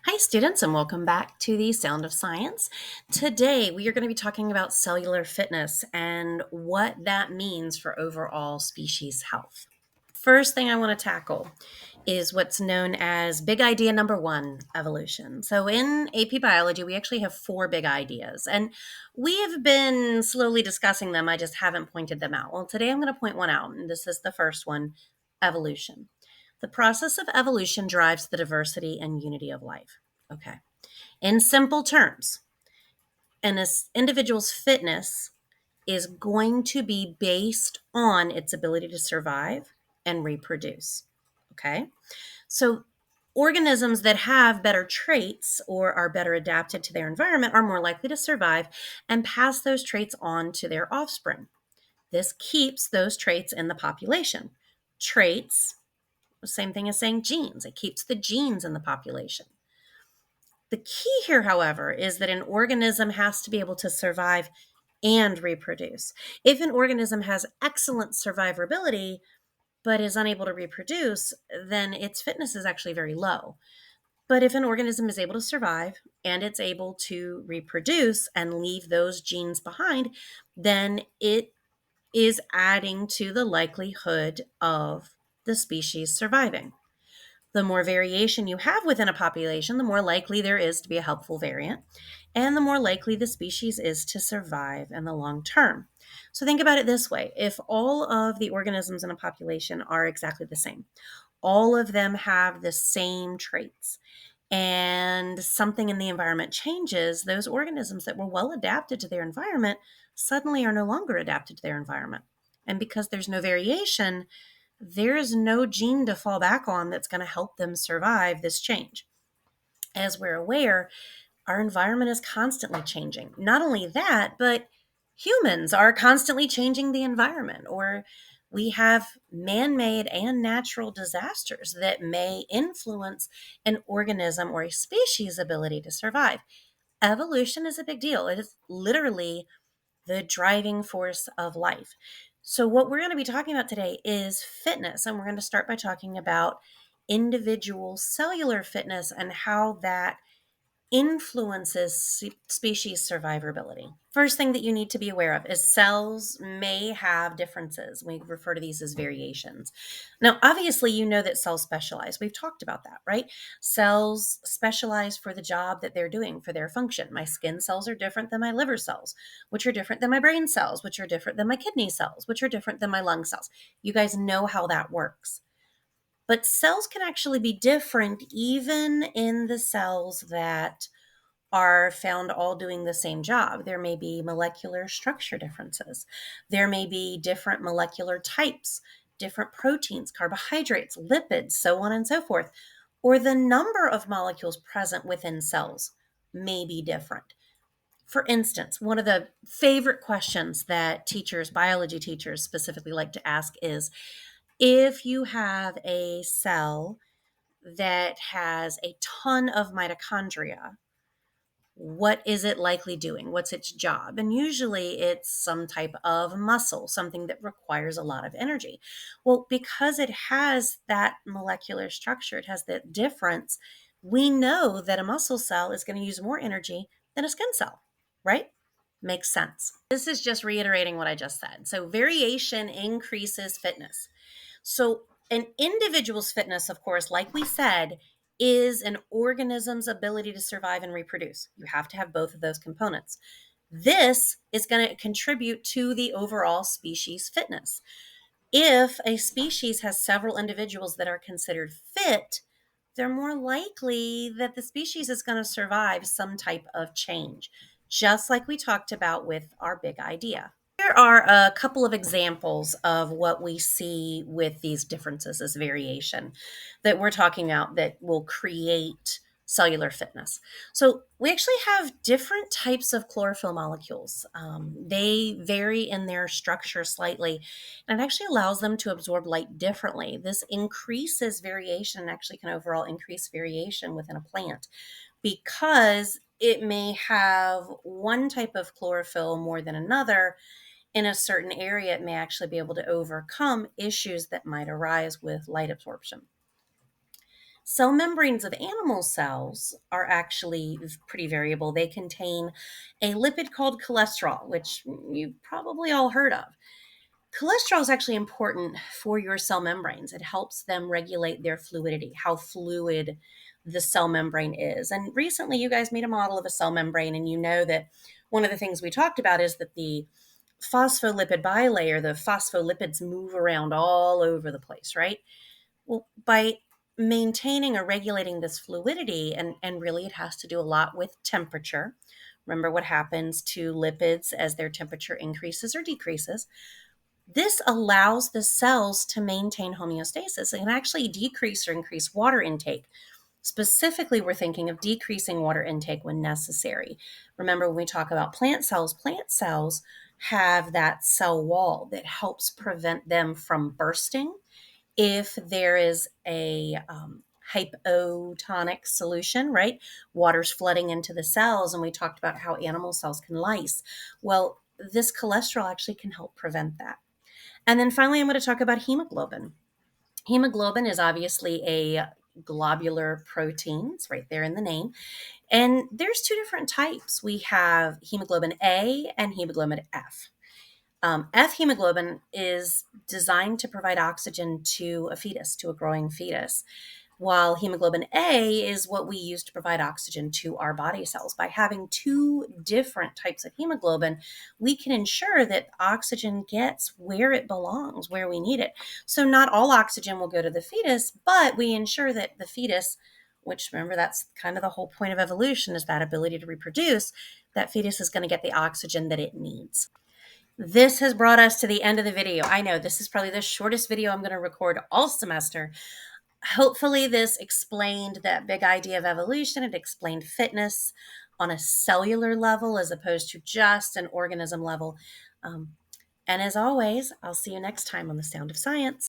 Hi, students, and welcome back to the Sound of Science. Today, we are going to be talking about cellular fitness and what that means for overall species health. First thing I want to tackle is what's known as big idea number one, evolution. So, in AP biology, we actually have four big ideas, and we have been slowly discussing them. I just haven't pointed them out. Well, today I'm going to point one out, and this is the first one, evolution. The process of evolution drives the diversity and unity of life. Okay. In simple terms, an individual's fitness is going to be based on its ability to survive and reproduce. Okay. So, organisms that have better traits or are better adapted to their environment are more likely to survive and pass those traits on to their offspring. This keeps those traits in the population. Traits, same thing as saying genes, it keeps the genes in the population. The key here, however, is that an organism has to be able to survive and reproduce. If an organism has excellent survivability but is unable to reproduce, then its fitness is actually very low. But if an organism is able to survive and it's able to reproduce and leave those genes behind, then it is adding to the likelihood of the species surviving. The more variation you have within a population, the more likely there is to be a helpful variant, and the more likely the species is to survive in the long term. So think about it this way. If all of the organisms in a population are exactly the same, all of them have the same traits, and something in the environment changes, those organisms that were well adapted to their environment suddenly are no longer adapted to their environment. And because there's no variation, there is no gene to fall back on that's going to help them survive this change. As we're aware, our environment is constantly changing. Not only that, but humans are constantly changing the environment, or we have man made and natural disasters that may influence an organism or a species' ability to survive. Evolution is a big deal. It is literally the driving force of life. So, what we're going to be talking about today is fitness, and we're going to start by talking about individual cellular fitness and how that influences species survivability. First thing that you need to be aware of is cells may have differences. We refer to these as variations. Now, obviously, you know that cells specialize. We've talked about that, right? Cells specialize for the job that they're doing, for their function. My skin cells are different than my liver cells, which are different than my brain cells, which are different than my kidney cells, which are different than my lung cells. You guys know how that works. But cells can actually be different even in the cells that are found all doing the same job. There may be molecular structure differences. There may be different molecular types, different proteins, carbohydrates, lipids, so on and so forth. Or the number of molecules present within cells may be different. For instance, one of the favorite questions that teachers, biology teachers specifically like to ask is, if you have a cell that has a ton of mitochondria, what is it likely doing? What's its job? And usually it's some type of muscle, something that requires a lot of energy. Well, because it has that molecular structure, it has that difference, we know that a muscle cell is going to use more energy than a skin cell, right? Makes sense. This is just reiterating what I just said. So, variation increases fitness. So, an individual's fitness, of course, like we said, is an organism's ability to survive and reproduce. You have to have both of those components. This is going to contribute to the overall species fitness. If a species has several individuals that are considered fit, they're more likely that the species is going to survive some type of change, just like we talked about with our big idea. Here are a couple of examples of what we see with these differences as variation that we're talking about that will create cellular fitness. So, we actually have different types of chlorophyll molecules. They vary in their structure slightly, and it actually allows them to absorb light differently. This increases variation and actually can overall increase variation within a plant because it may have one type of chlorophyll more than another in a certain area. It may actually be able to overcome issues that might arise with light absorption. Cell membranes of animal cells are actually pretty variable. They contain a lipid called cholesterol, which you've probably all heard of. Cholesterol is actually important for your cell membranes. It helps them regulate their fluidity, how fluid the cell membrane is. And recently, you guys made a model of a cell membrane, and you know that one of the things we talked about is that the phospholipid bilayer, the phospholipids move around all over the place, right? Well, by maintaining or regulating this fluidity, and really it has to do a lot with temperature. Remember what happens to lipids as their temperature increases or decreases. This allows the cells to maintain homeostasis and can actually decrease or increase water intake. Specifically, we're thinking of decreasing water intake when necessary. Remember, when we talk about plant cells have that cell wall that helps prevent them from bursting if there is a hypotonic solution, right? Water's flooding into the cells, and we talked about how animal cells can lyse. Well, this cholesterol actually can help prevent that. And then finally, I'm going to talk about hemoglobin. Hemoglobin is obviously a globular protein. It's right there in the name. And there's two different types. We have hemoglobin A and hemoglobin F. F hemoglobin is designed to provide oxygen to a fetus, to a growing fetus, while hemoglobin A is what we use to provide oxygen to our body cells. By having two different types of hemoglobin, we can ensure that oxygen gets where it belongs, where we need it. So not all oxygen will go to the fetus, but we ensure that the fetus, which remember, that's kind of the whole point of evolution, is that ability to reproduce, that fetus is going to get the oxygen that it needs. This has brought us to the end of the video. I know this is probably the shortest video I'm going to record all semester. Hopefully this explained that big idea of evolution. It explained fitness on a cellular level as opposed to just an organism level. And as always, I'll see you next time on The Sound of Science.